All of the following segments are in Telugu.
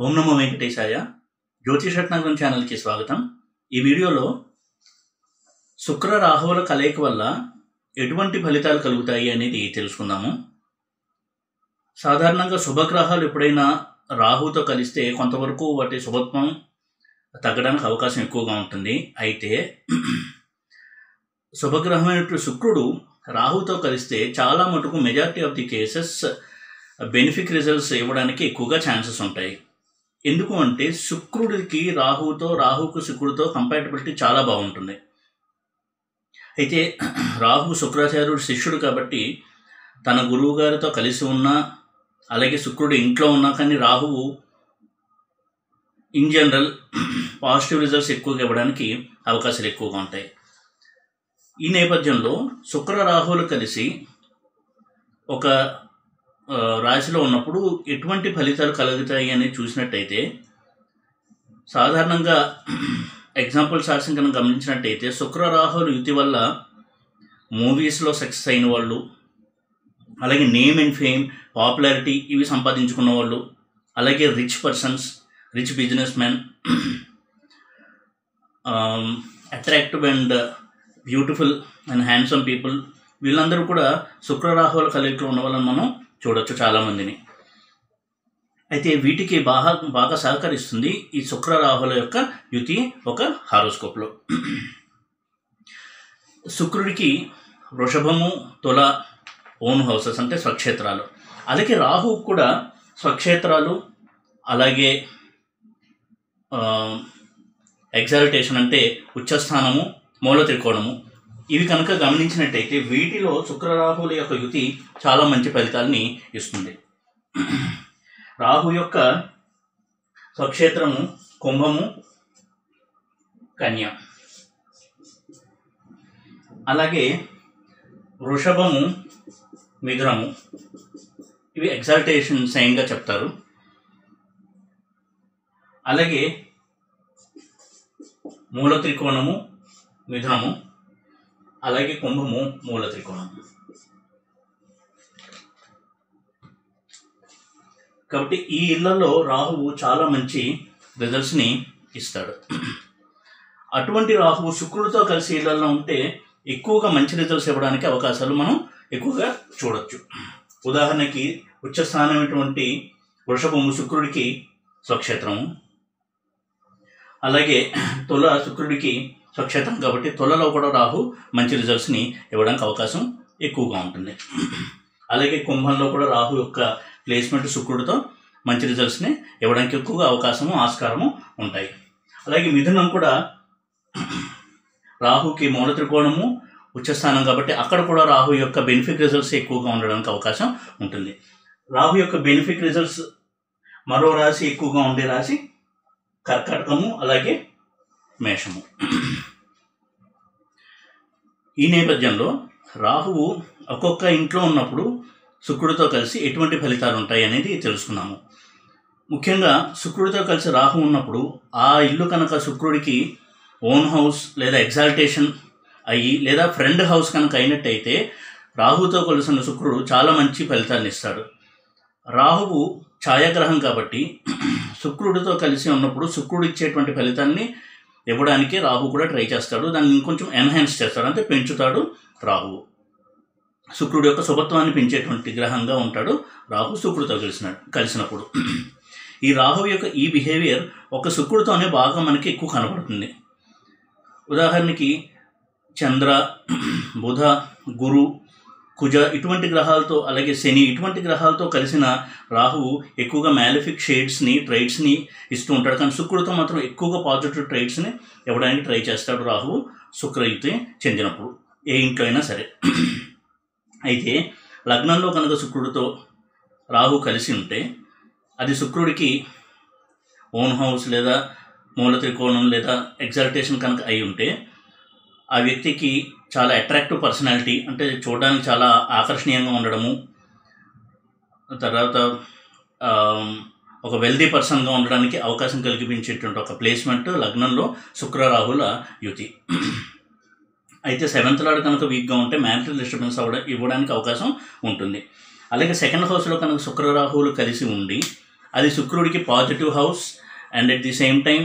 ఓం నమో వెంకటేశాయ. జ్యోతిషరత్నాకరం ఛానల్కి స్వాగతం. ఈ వీడియోలో శుక్ర రాహువుల కలయిక వల్ల ఎటువంటి ఫలితాలు కలుగుతాయి అనేది తెలుసుకుందాము. సాధారణంగా శుభగ్రహాలు ఎప్పుడైనా రాహుతో కలిస్తే కొంతవరకు వాటి శుభత్వం తగ్గడానికి అవకాశం ఎక్కువగా ఉంటుంది. అయితే శుభగ్రహమైన శుక్రుడు రాహుతో కలిస్తే చాలా మటుకు majority of the cases benefic results ఇవ్వడానికి ఎక్కువగా ఛాన్సెస్ ఉంటాయి. ఎందుకు అంటే శుక్రుడికి రాహుకు శుక్రుడితో కంపాటబిలిటీ చాలా బాగుంటుంది. అయితే రాహు శుక్రాచార్యుడు శిష్యుడు కాబట్టి తన గురువు గారితో కలిసి ఉన్నా, అలాగే శుక్రుడు ఇంట్లో ఉన్నా కానీ రాహువు ఇన్ జనరల్ పాజిటివ్ రిజల్ట్స్ ఎక్కువగా ఇవ్వడానికి అవకాశాలు ఎక్కువగా ఉంటాయి. ఈ నేపథ్యంలో శుక్ర రాహువులు కలిసి ఒక రాశిలో ఉన్నప్పుడు ఎటువంటి ఫలితాలు కలుగుతాయి అనేది చూసినట్టయితే, సాధారణంగా ఎగ్జాంపుల్ సాక్ష్యం కనుక గమనించినట్టయితే శుక్ర రాహువుల యుతి వల్ల మూవీస్లో సక్సెస్ అయిన వాళ్ళు, అలాగే నేమ్ అండ్ ఫేమ్, పాపులారిటీ ఇవి సంపాదించుకున్న వాళ్ళు, అలాగే rich persons, rich business man, attractive and beautiful and handsome people, వీళ్ళందరూ కూడా శుక్ర రాహువుల కలయికలో ఉన్న వాళ్ళని మనం చూడొచ్చు చాలామందిని. అయితే వీటికి బాగా సహకరిస్తుంది ఈ శుక్ర రాహుల యొక్క యుతి ఒక హారోస్కోప్లో. శుక్రుడికి వృషభము, తుల ఓన్ హౌసెస్ అంటే స్వక్షేత్రాలు, అలాగే రాహువు కూడా స్వక్షేత్రాలు, అలాగే ఎగ్జాల్టేషన్ అంటే ఉచ్చస్థానము, మూల త్రికోణము, ఇవి కనుక గమనించినట్టయితే వీటిలో శుక్రరాహువుల యొక్క యుతి చాలా మంచి ఫలితాలని ఇస్తుంది. రాహు యొక్క స్వక్షేత్రము కుంభము, కన్య, అలాగే వృషభము, మిథునము, ఇవి ఎగ్జాల్టేషన్ సైన్గా చెప్తారు. అలాగే మూల త్రికోణము మిథునము, అలాగే కుంభము, మూల త్రికోణం. కాబట్టి ఈ ఇళ్లలో రాహువు చాలా మంచి రిజల్ట్స్ని ఇస్తాడు. అటువంటి రాహువు శుక్రుడితో కలిసి ఇళ్లలో ఉంటే ఎక్కువగా మంచి రిజల్ట్స్ ఇవ్వడానికి అవకాశాలు మనం ఎక్కువగా చూడొచ్చు. ఉదాహరణకి ఉచ్చస్థానమైనటువంటి వృషభము శుక్రుడికి స్వక్షేత్రము, అలాగే తుల శుక్రుడికి స్వక్షేత్రం కాబట్టి తులలో కూడా రాహు మంచి రిజల్ట్స్ని ఇవ్వడానికి అవకాశం ఎక్కువగా ఉంటుంది. అలాగే కుంభంలో కూడా రాహు యొక్క ప్లేస్మెంట్ శుక్రుడితో మంచి రిజల్ట్స్ని ఇవ్వడానికి ఎక్కువగా అవకాశము, ఆస్కారము ఉంటాయి. అలాగే మిథునం కూడా రాహుకి మూల త్రికోణము, ఉచ్చస్థానం కాబట్టి అక్కడ కూడా రాహు యొక్క బెనిఫిక్ రిజల్ట్స్ ఎక్కువగా ఉండడానికి అవకాశం ఉంటుంది. రాహు యొక్క బెనిఫిక్ రిజల్ట్స్ మరో రాశి ఎక్కువగా ఉండే రాశి కర్కాటకము, అలాగే మేషము. ఈ నేపథ్యంలో రాహువు ఒక్కొక్క ఇంట్లో ఉన్నప్పుడు శుక్రుడితో కలిసి ఎటువంటి ఫలితాలు ఉంటాయి అనేది తెలుసుకున్నాము. ముఖ్యంగా శుక్రుడితో కలిసి రాహు ఉన్నప్పుడు ఆ ఇల్లు కనుక శుక్రుడికి ఓన్ హౌస్ లేదా ఎగ్జాల్టేషన్ అయ్యి లేదా ఫ్రెండ్ హౌస్ కనుక అయినట్టయితే రాహుతో కలిసిన శుక్రుడు చాలా మంచి ఫలితాన్ని ఇస్తాడు. రాహువు ఛాయాగ్రహం కాబట్టి శుక్రుడితో కలిసి ఉన్నప్పుడు శుక్రుడు ఇచ్చేటువంటి ఫలితాన్ని ఇవ్వడానికి రాహు కూడా ట్రై చేస్తాడు. దాన్ని ఇంకొంచెం ఎన్హాన్స్ చేస్తాడు, అంటే పెంచుతాడు. రాహువు శుక్రుడు యొక్క శుభత్వాన్ని పెంచేటువంటి గ్రహంగా ఉంటాడు రాహు శుక్రుడితో కలిసినప్పుడు. ఈ రాహువు యొక్క ఈ బిహేవియర్ ఒక శుక్రుడితోనే బాగా మనకి ఎక్కువ కనబడుతుంది. ఉదాహరణకి చంద్ర, బుధ, గురు, కుజ ఇటువంటి గ్రహాలతో, అలాగే శని ఇటువంటి గ్రహాలతో కలిసిన రాహువు ఎక్కువగా మ్యాలిఫిక్ షేడ్స్ని, ట్రైట్స్ని ఇస్తూ ఉంటాడు. కానీ శుక్రుడితో మాత్రం ఎక్కువగా పాజిటివ్ ట్రైట్స్ని ఇవ్వడానికి ట్రై చేస్తాడు రాహువు శుక్రయుతి చెందినప్పుడు, ఏ ఇంట్లో అయినా సరే. అయితే లగ్నంలో కనుక శుక్రుడితో రాహు కలిసి ఉంటే అది శుక్రుడికి ఓన్ హౌస్ లేదా మూల త్రికోణం లేదా ఎగ్జాల్టేషన్ కనుక అయి ఉంటే ఆ వ్యక్తికి చాలా అట్రాక్టివ్ పర్సనాలిటీ, అంటే చూడడానికి చాలా ఆకర్షణీయంగా ఉండడము, తర్వాత ఒక వెల్దీ పర్సన్గా ఉండడానికి అవకాశం కల్పించేటువంటి ఒక ప్లేస్మెంట్ లగ్నంలో శుక్ర రాహుల యుతి. అయితే సెవెంత్ లార్డ్ కనుక వీక్గా ఉంటే మ్యారిటల్ డిస్టర్బెన్స్ ఇవ్వడానికి అవకాశం ఉంటుంది. అలాగే సెకండ్ హౌస్లో కనుక శుక్ర రాహువులు కలిసి ఉండి అది శుక్రుడికి positive house and at the same time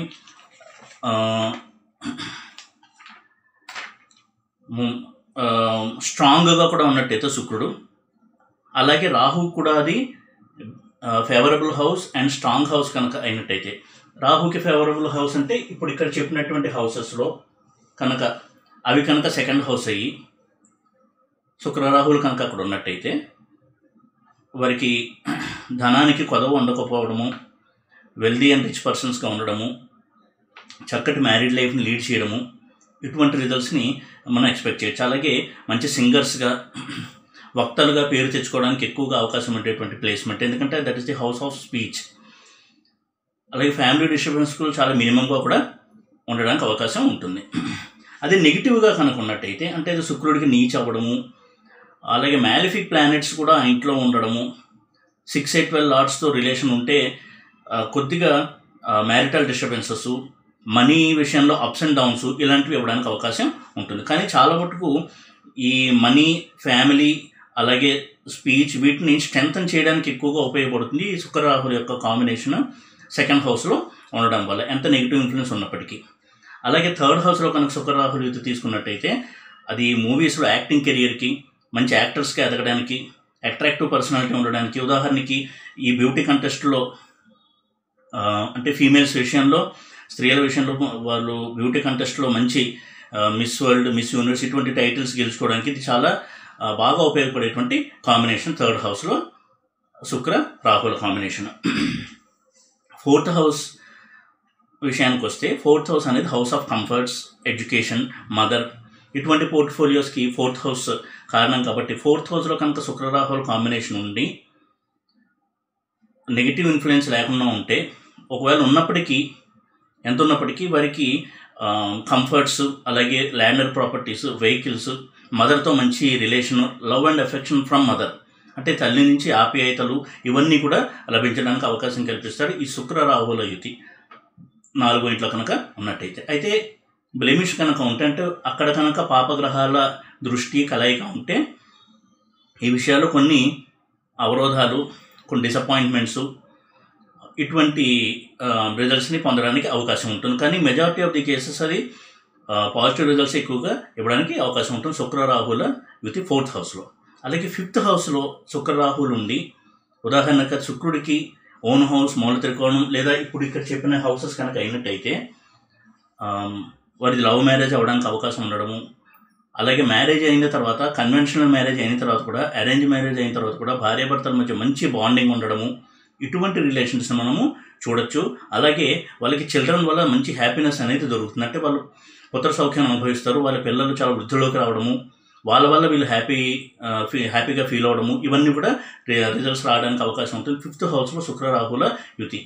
స్ట్రాంగ్గా కూడా ఉన్నట్టయితే శుక్రుడు, అలాగే రాహు కూడా అది favourable house and strong house కనుక అయినట్టయితే, రాహుకి ఫేవరబుల్ హౌస్ అంటే ఇప్పుడు ఇక్కడ చెప్పినటువంటి హౌసెస్లో కనుక అవి కనుక సెకండ్ హౌస్ అయ్యి శుక్రరాహులు కనుక అక్కడ ఉన్నట్టయితే వారికి ధనానికి కొదవ ఉండకపోవడము, వెల్దీ అండ్ రిచ్ పర్సన్స్గా ఉండడము, చక్కటి మ్యారీడ్ లైఫ్ని లీడ్ చేయడము, ఇటువంటి రిజల్ట్స్ని మనం ఎక్స్పెక్ట్ చేయొచ్చు. అలాగే మంచి సింగర్స్గా, వక్తలుగా పేరు తెచ్చుకోవడానికి ఎక్కువగా అవకాశం ఉండేటువంటి ప్లేస్మెంట్, ఎందుకంటే that is the house of speech. అలాగే ఫ్యామిలీ డిస్టర్బెన్స్ చాలా మినిమంగా కూడా ఉండడానికి అవకాశం ఉంటుంది. అది నెగిటివ్గా కనుక ఉన్నట్టయితే, అంటే అది శుక్రుడికి నీచ్ అవ్వడము, అలాగే మ్యాలిఫిక్ ప్లానెట్స్ కూడా ఆ ఇంట్లో ఉండడము, 6, 8, 12 లార్డ్స్తో రిలేషన్ ఉంటే కొద్దిగా మ్యారిటల్ డిస్టర్బెన్సెస్, మనీ విషయంలో అప్స్ అండ్ డౌన్స్ ఇలాంటివి ఇవ్వడానికి అవకాశం ఉంటుంది. కానీ చాలా మటుకు ఈ మనీ, ఫ్యామిలీ, అలాగే స్పీచ్ వీటిని స్ట్రెంథన్ చేయడానికి ఎక్కువగా ఉపయోగపడుతుంది ఈ శుక్రరాహుల యొక్క కాంబినేషన్ సెకండ్ హౌస్లో ఉండడం వల్ల, ఎంత నెగిటివ్ ఇన్ఫ్లుయెన్స్ ఉన్నప్పటికీ. అలాగే థర్డ్ హౌస్లో కనుక శుక్రరాహులు యూత్ తీసుకున్నట్టయితే అది మూవీస్లో యాక్టింగ్ కెరియర్కి, మంచి యాక్టర్స్కి ఎదగడానికి, అట్రాక్టివ్ పర్సనాలిటీ ఉండడానికి. ఉదాహరణకి ఈ బ్యూటీ కంటెస్ట్లో అంటే ఫీమేల్స్ విషయంలో, స్త్రీల విషయంలో వాళ్ళు బ్యూటీ కంటెస్ట్లో మంచి మిస్ వరల్డ్, మిస్ యూనివర్స్ ఇటువంటి టైటిల్స్ గెలుచుకోవడానికి ఇది చాలా బాగా ఉపయోగపడేటువంటి కాంబినేషన్ థర్డ్ హౌస్లో శుక్ర రాహుల కాంబినేషన్. ఫోర్త్ హౌస్ విషయానికి వస్తే, ఫోర్త్ హౌస్ అనేది house of comforts, education, mother, ఇటువంటి పోర్ట్ఫోలియోస్కి ఫోర్త్ హౌస్ కారణం. కాబట్టి ఫోర్త్ హౌస్లో కనుక శుక్రరాహుల కాంబినేషన్ ఉండి నెగిటివ్ ఇన్ఫ్లుయెన్స్ లేకుండా ఉంటే, ఒకవేళ ఉన్నప్పటికీ ఎంత ఉన్నప్పటికీ వారికి కంఫర్ట్స్, అలాగే ల్యాండర్ ప్రాపర్టీస్, వెహికల్స్, మదర్తో మంచి relation, love and affection from mother, అంటే తల్లి నుంచి ఆప్యాయతలు ఇవన్నీ కూడా లభించడానికి అవకాశం కల్పిస్తాడు ఈ శుక్రరాహుల యుతి 4వ ఇంట్లో కనుక ఉన్నట్టయితే. అయితే బ్లెమిష్ కనుక ఉంటే, అంటే అక్కడ కనుక పాపగ్రహాల దృష్టి కలయిక ఉంటే ఈ విషయాలు కొన్ని అవరోధాలు, కొన్ని డిసప్పాయింట్మెంట్స్, ఇటువంటి రిజల్ట్స్ని పొందడానికి అవకాశం ఉంటుంది. కానీ మెజారిటీ ఆఫ్ ది కేసెస్ అది పాజిటివ్ రిజల్ట్స్ ఎక్కువగా ఇవ్వడానికి అవకాశం ఉంటుంది శుక్రరాహుల యుతి ఫోర్త్ హౌస్లో. అలాగే ఫిఫ్త్ హౌస్లో శుక్రరాహులు ఉండి, ఉదాహరణకు శుక్రుడికి ఓన్ హౌస్, మూల త్రికోణం, లేదా ఇప్పుడు ఇక్కడ చెప్పిన హౌసెస్ కనుక అయినట్టయితే వారిది లవ్ మ్యారేజ్ అవ్వడానికి అవకాశం ఉండడము, అలాగే మ్యారేజ్ అయిన తర్వాత, కన్వెన్షనల్ మ్యారేజ్ అయిన తర్వాత కూడా, అరేంజ్ మ్యారేజ్ అయిన తర్వాత కూడా భార్యాభర్తల మధ్య మంచి బాండింగ్ ఉండడము, ఇటువంటి రిలేషన్స్ని మనము చూడొచ్చు. అలాగే వాళ్ళకి చిల్డ్రన్ వల్ల మంచి హ్యాపీనెస్ అనేది దొరుకుతుంది, అంటే వాళ్ళు పుత్ర సౌఖ్యాన్ని అనుభవిస్తారు, వాళ్ళ పిల్లలు చాలా వృద్ధిలోకి రావడము, వాళ్ళ వల్ల వీళ్ళు హ్యాపీగా ఫీల్ అవ్వడము, ఇవన్నీ కూడా రిజల్ట్స్ రావడానికి అవకాశం ఉంటుంది ఫిఫ్త్ హౌస్లో శుక్రరాహుల యుతి.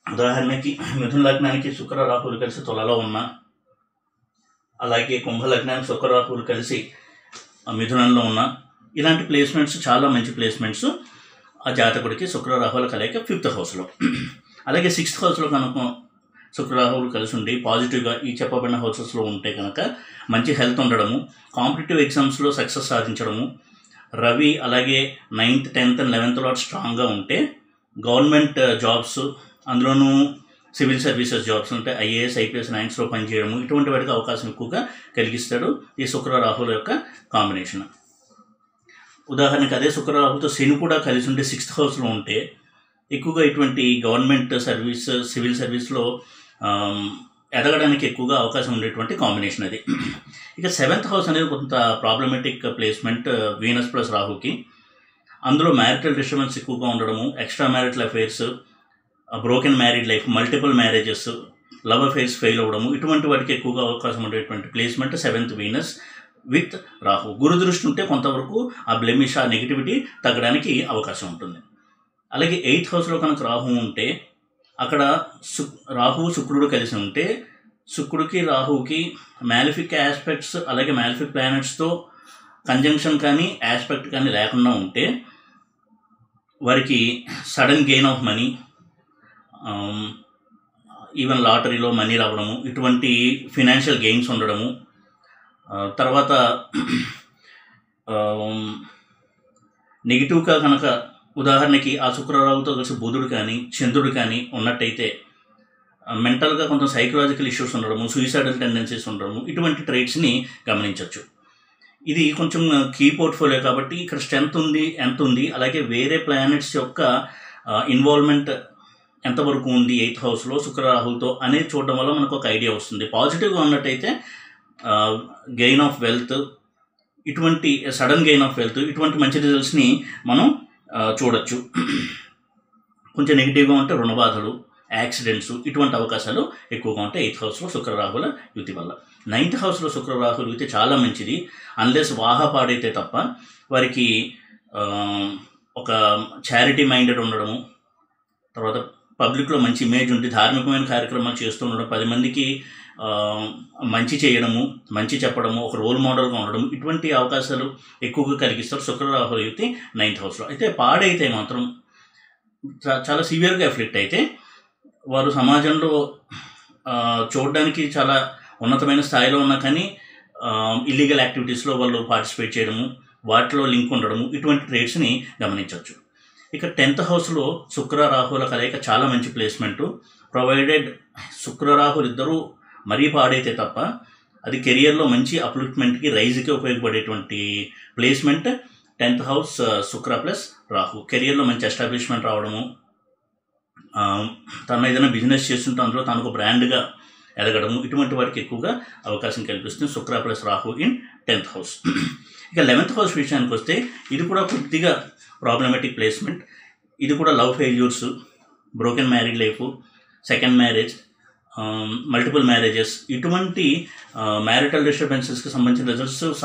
ఉదాహరణకి మిథున లగ్నానికి శుక్రరాహులు కలిసి తులలో ఉన్న, అలాగే కుంభ లగ్నానికి శుక్రరాహులు కలిసి మిథునంలో ఉన్న, ఇలాంటి ప్లేస్మెంట్స్ చాలా మంచి ప్లేస్మెంట్స్ ఆ జాతకుడికి శుక్రరాహుల కలయిక ఫిఫ్త్ హౌస్లో. అలాగే సిక్స్త్ హౌస్లో కనుక శుక్రరాహులు కలిసి ఉండి పాజిటివ్గా ఈ చెప్పబడిన హౌసెస్లో ఉంటే కనుక మంచి హెల్త్ ఉండడము, కాంపిటేటివ్ ఎగ్జామ్స్లో సక్సెస్ సాధించడము, రవి అలాగే 9th, 10th and 11th lot స్ట్రాంగ్గా ఉంటే గవర్నమెంట్ జాబ్స్, అందులోనూ సివిల్ సర్వీసెస్ జాబ్స్ అంటే IAS, IPS ర్యాంక్స్లో పనిచేయడము, ఇటువంటి వాటికి అవకాశం ఎక్కువగా కలిగిస్తాడు ఈ శుక్రరాహుల యొక్క కాంబినేషన్. ఉదాహరణకు అదే శుక్రరాహులతో శని కూడా కలిసి ఉంటే 6th హౌస్లో ఉంటే ఎక్కువగా ఇటువంటి గవర్నమెంట్ సర్వీస్, సివిల్ సర్వీస్లో ఎదగడానికి ఎక్కువగా అవకాశం ఉండేటువంటి కాంబినేషన్ అది. ఇక 7th హౌస్ అనేది కొంత ప్రాబ్లమేటిక్ ప్లేస్మెంట్ వీనస్ ప్లస్ రాహుకి. అందులో మ్యారిటల్ డిస్టర్బెన్స్ ఎక్కువగా ఉండడము, extra marital affairs, broken married life, multiple marriages, love affairs fail అవ్వడము, ఇటువంటి వాటికి ఎక్కువగా అవకాశం ఉండేటువంటి placement 7th Venus with Rahu. గురు దృష్టి ఉంటే కొంతవరకు ఆ బ్లెమిష్, ఆ నెగిటివిటీ తగ్గడానికి అవకాశం ఉంటుంది. అలాగే 8th హౌస్లో కనుక రాహు ఉంటే, అక్కడ రాహు శుక్రుడు కలిసి ఉంటే, శుక్రుడికి రాహుకి మ్యాలిఫిక్ ఆస్పెక్ట్స్, అలాగే మ్యాలిఫిక్ ప్లానెట్స్తో కంజంక్షన్ కానీ ఆస్పెక్ట్ కానీ లేకుండా ఉంటే వారికి sudden gain of money, even లాటరీలో మనీ రావడము, ఇటువంటి ఫినాన్షియల్ గెయిన్స్ ఉండడము, తర్వాత నెగిటివ్గా కనుక ఉదాహరణకి ఆ శుక్రరాహుతో కలిసి బుధుడు కానీ చంద్రుడు కానీ ఉన్నట్టయితే మెంటల్గా కొంచెం సైకలాజికల్ ఇష్యూస్ ఉండడము, సూయిసైడల్ టెండెన్సీస్ ఉండడము, ఇటువంటి ట్రైట్స్ని గమనించవచ్చు. ఇది కొంచెం కీ పోర్ట్ఫోలియో కాబట్టి ఇక్కడ స్ట్రెంత్ ఉంది, ఎంత ఉంది, అలాగే వేరే ప్లానెట్స్ యొక్క ఇన్వాల్వ్మెంట్ ఎంతవరకు ఉంది 8th హౌస్లో శుక్రరాహులతో అనేది చూడడం వల్ల మనకు ఒక ఐడియా వస్తుంది. పాజిటివ్గా ఉన్నట్టయితే గెయిన్ ఆఫ్ వెల్త్, ఇటువంటి సడన్ గెయిన్ ఆఫ్ వెల్త్, ఇటువంటి మంచి రిజల్ట్స్ని మనం చూడొచ్చు. కొంచెం నెగిటివ్గా ఉంటే రుణబాధలు, యాక్సిడెంట్స్, ఇటువంటి అవకాశాలు ఎక్కువగా ఉంటాయి 8th హౌస్లో శుక్రరాహుల యుతి వల్ల. 9th హౌస్లో శుక్రరాహుల యుతి చాలా మంచిది, అన్లెస్ వాహ పాడైతే తప్ప. వారికి ఒక చారిటీ మైండెడ్ ఉండడము, తర్వాత పబ్లిక్లో మంచి ఇమేజ్ ఉండి ధార్మికమైన కార్యక్రమాలు చేస్తూ ఉండడం, 10 మందికి మంచి చేయడము, మంచి చెప్పడము, ఒక రోల్ మోడల్గా ఉండడం, ఇటువంటి అవకాశాలు ఎక్కువగా కలిగిస్తారు శుక్రరాహుల యుతి 9th హౌస్లో. అయితే పాడైతే మాత్రం చాలా సివియర్గా ఎఫెక్ట్ అయితే వారు సమాజంలో చూడడానికి చాలా ఉన్నతమైన స్థాయిలో ఉన్నా కానీ ఇల్లీగల్ యాక్టివిటీస్లో వాళ్ళు పార్టిసిపేట్ చేయడము, వాటిలో లింక్ ఉండడము, ఇటువంటి ట్రేడ్స్ని గమనించవచ్చు. ఇక 10th హౌస్లో శుక్రరాహుల కలయిక చాలా మంచి ప్లేస్మెంటు, ప్రొవైడెడ్ శుక్రరాహులు ఇద్దరూ మరీ పాడైతే తప్ప అది కెరియర్లో మంచి అప్లిఫ్ట్మెంట్కి, రైజ్కి ఉపయోగపడేటువంటి ప్లేస్మెంట్ 10th హౌస్ శుక్ర ప్లస్ రాహు. కెరియర్లో మంచి ఎస్టాబ్లిష్మెంట్ రావడము, తను ఏదైనా బిజినెస్ చేస్తుంటే అందులో తనకు బ్రాండ్గా ఎదగడము, ఇటువంటి వాటికి ఎక్కువగా అవకాశం కల్పిస్తుంది శుక్ర plus Rahu in 10th house. ఇక 11th హౌస్ విషయానికి వస్తే ఇది కూడా కొద్దిగా ప్రాబ్లమేటిక్ ప్లేస్మెంట్. ఇది కూడా love failures, broken married life, second marriage, multiple marriages, ఇటువంటి మ్యారిటల్ డిస్టర్బెన్సెస్కి సంబంధించిన రిజల్ట్స్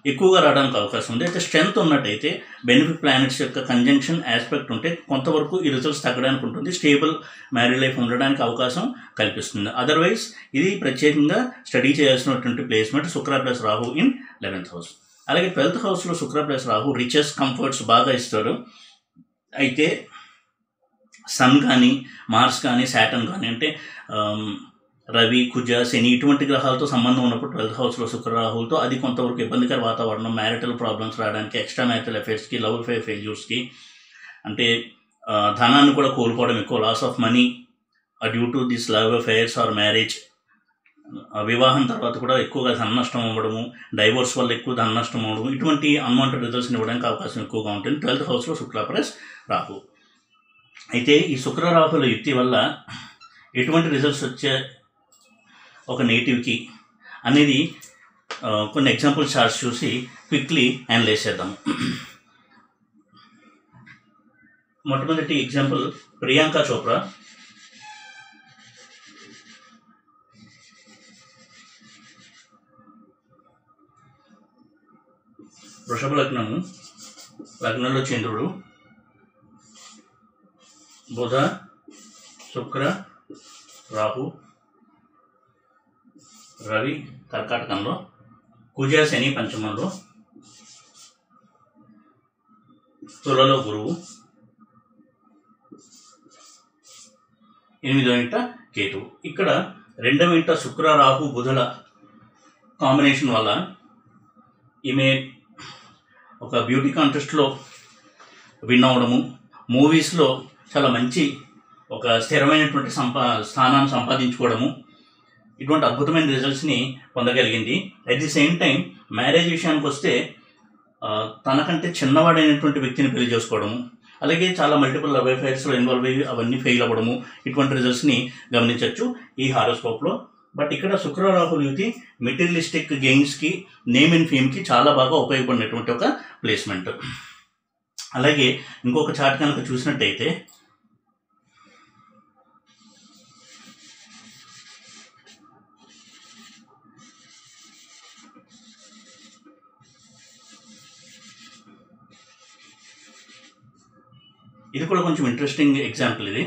ఎక్కువగా రావడానికి అవకాశం ఉంది. అయితే స్ట్రెంత్ ఉన్నట్టయితే బెనిఫిట్ ప్లానెట్స్ యొక్క కంజంక్షన్ ఆస్పెక్ట్ ఉంటే కొంతవరకు ఈ రిజల్ట్స్ తగ్గడానికి ఉంటుంది, స్టేబుల్ మ్యారీడ్ లైఫ్ ఉండడానికి అవకాశం కల్పిస్తుంది. అదర్వైజ్ ఇది ప్రత్యేకంగా స్టడీ చేయాల్సినటువంటి placement Shukra plus Rahu in 11th house. అలాగే 12th హౌస్లో శుక్ర ప్లస్ రాహు రిచెస్, కంఫర్ట్స్ బాగా ఇస్తారు. అయితే సన్ కానీ, మార్స్ కానీ, శాటర్న్ కానీ, అంటే రవి, కుజ, శని, ఇటువంటి గ్రహాలతో సంబంధం ఉన్నప్పుడు 12th హౌస్లో శుక్రరాహులతో అది కొంతవరకు ఇబ్బందికర వాతావరణం, మ్యారిటల్ ప్రాబ్లమ్స్ రావడానికి, ఎక్స్ట్రా మ్యారిటల్ అఫేర్స్కి, లవ్ అఫేర్ ఫెయిల్యూర్స్కి, అంటే ధనాన్ని కూడా కోల్పోవడం, ఎక్కువ loss of money due to this love affairs or marriage, వివాహం తర్వాత కూడా ఎక్కువగా ధన నష్టం అవ్వడము, డైవోర్స్ వల్ల ఎక్కువ ధన నష్టం అవ్వడం, ఇటువంటి అన్వాంటెడ్ రిజల్ట్స్ని ఇవ్వడానికి అవకాశం ఎక్కువగా ఉంటుంది 12th హౌస్లో శుక్ర ప్లస్ రాహు. అయితే ఈ శుక్రరాహుల యుక్తి వల్ల ఎటువంటి రిజల్ట్స్ వచ్చే ఒక నెగిటివ్కి అనేది కొన్ని ఎగ్జాంపుల్ చార్ట్స్ చూసి క్విక్లీ అనలైజ్ చేద్దాము. మొట్టమొదటి ఎగ్జాంపుల్ ప్రియాంక చోప్రా. వృషభ లగ్నము, లగ్నంలో చంద్రుడు, బుధ, శుక్ర, రాహు, రవి కర్కాటకంలో, కుజ, శని పంచమంలో, తులలో గురువు, 8వ ఇంట కేతువు. ఇక్కడ 2వ ఇంట శుక్ర, రాహు, బుధుల కాంబినేషన్ వల్ల ఈమె ఒక బ్యూటీ కాంటెస్ట్లో విన్ అవ్వడము, మూవీస్లో చాలా మంచి ఒక స్థిరమైనటువంటి స్థానాన్ని సంపాదించుకోవడము, ఇటువంటి అద్భుతమైన రిజల్ట్స్ని పొందగలిగింది. At the same time marriage విషయానికి వస్తే తనకంటే చిన్నవాడైనటువంటి వ్యక్తిని పెళ్లి చేసుకోవడము, అలాగే చాలా మల్టిపుల్ లవ్ అఫైర్స్లో ఇన్వాల్వ్ అయ్యి అవన్నీ ఫెయిల్ అవ్వడము, ఇటువంటి రిజల్ట్స్ని గమనించవచ్చు ఈ హారోస్కోప్లో. బట్ ఇక్కడ శుక్రరాహుల యుతి మెటీరియలిస్టిక్ గెయిన్స్కి, నేమ్ అండ్ ఫేమ్కి చాలా బాగా ఉపయోగపడినటువంటి ఒక ప్లేస్మెంట్. అలాగే ఇంకొక చార్ట్ కనుక చూసినట్టయితే ఇది కూడా కొంచెం ఇంట్రెస్టింగ్ ఎగ్జాంపుల్. ఇది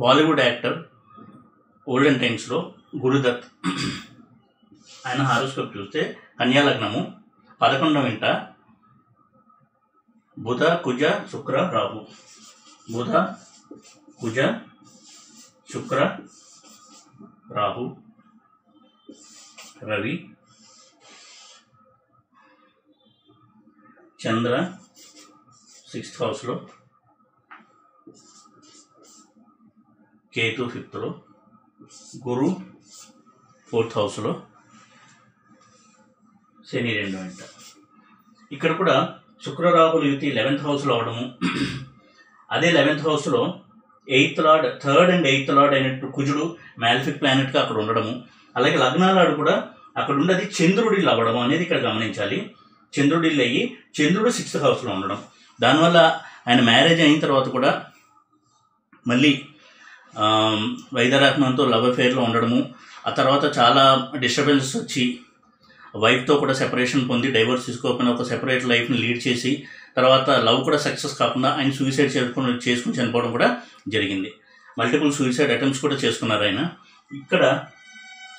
బాలీవుడ్ యాక్టర్ ఓల్డెన్ టైమ్స్లో గురుదత్, ఆయన హారోస్కోప్ చూస్తే కన్యా లగ్నము, 11వ ఇంట బుధ, కుజ, శుక్ర, రాహు, బుధ, కుజ, శుక్ర, రాహు, రవి, చంద్ర, 6th హౌస్లో, కేతు 5th లో, గురు 4th హౌస్లో, శని 2 వెంట. ఇక్కడ కూడా శుక్ర రాహుల యుతి 11th హౌస్లో అవడము, అదే 11th హౌస్లో 8th lord, 3rd and 8th lord అయినట్టు కుజుడు మ్యాలిఫిక్ ప్లానెట్గా అక్కడ ఉండడము, అలాగే లగ్నాలాడు కూడా అక్కడ ఉండేది చంద్రుడిల్లు అవ్వడం అనేది ఇక్కడ గమనించాలి. చంద్రుడిల్లు అయ్యి చంద్రుడు 6th హౌస్లో ఉండడం, దానివల్ల ఆయన మ్యారేజ్ అయిన తర్వాత కూడా మళ్ళీ వైద్యరాత్మంతో లవ్ అఫేర్లో ఉండడము, ఆ తర్వాత చాలా డిస్టర్బెన్సెస్ వచ్చి వైఫ్తో కూడా సెపరేషన్ పొంది డైవర్స్ తీసుకోకుండా ఒక సెపరేట్ లైఫ్ని లీడ్ చేసి తర్వాత లవ్ కూడా సక్సెస్ కాకుండా ఆయన సూసైడ్ చేసుకుని చనిపోవడం కూడా జరిగింది. మల్టిపుల్ సూసైడ్ అటెంప్ట్స్ కూడా చేసుకున్నారు ఆయన. ఇక్కడ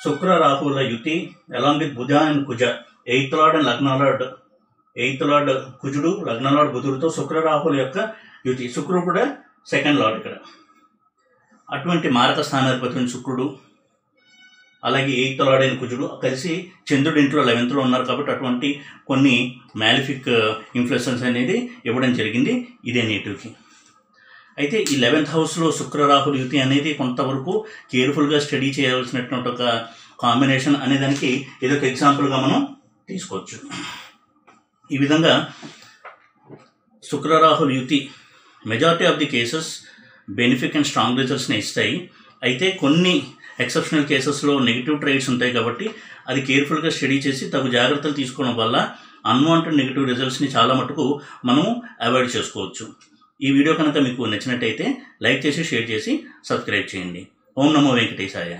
శుక్ర రాహువుల యుతి along with Budha and Kuja, 8th lord and లగ్నాలార్డ్, 8th lord కుజుడు, లగ్నాలార్డ్ బుధుడితో శుక్ర రాహువుల యొక్క యుతి. శుక్రుడు కూడా 2nd లార్డ్ ఇక్కడ. అటువంటి మారక స్థానాధిపతి శుక్రుడు, అలాగే 8th లార్డ్ అయిన కుజుడు కలిసి చంద్రుడి ఇంట్లో 11th లో ఉన్నారు కాబట్టి అటువంటి కొన్ని మ్యాలిఫిక్ ఇన్ఫ్లుయెన్సెస్ అనేది ఇవ్వడం జరిగింది ఇదే నేటివ్కి. అయితే ఈ 11th హౌస్లో శుక్ర రాహుల యుతి అనేది కొంతవరకు కేర్ఫుల్గా స్టడీ చేయవలసినటువంటి ఒక కాంబినేషన్ అనే దానికి ఇదొక ఎగ్జాంపుల్గా మనం తీసుకోవచ్చు. ఈ విధంగా శుక్ర రాహుల యుతి majority of the cases benefic and strong రిజల్ట్స్ని ఇస్తాయి. అయితే కొన్ని ఎక్సెప్షనల్ కేసెస్లో నెగిటివ్ ట్రైట్స్ ఉంటాయి కాబట్టి అది కేర్ఫుల్గా స్టడీ చేసి తగు జాగ్రత్తలు తీసుకోవడం వల్ల అన్వాంటెడ్ నెగిటివ్ రిజల్ట్స్ని చాలా మటుకు మనం అవాయిడ్ చేసుకోవచ్చు. ఈ వీడియో కనుక మీకు నచ్చినట్టయితే లైక్ చేసి షేర్ చేసి సబ్స్క్రైబ్ చేయండి. ఓం నమో వెంకటేశాయ.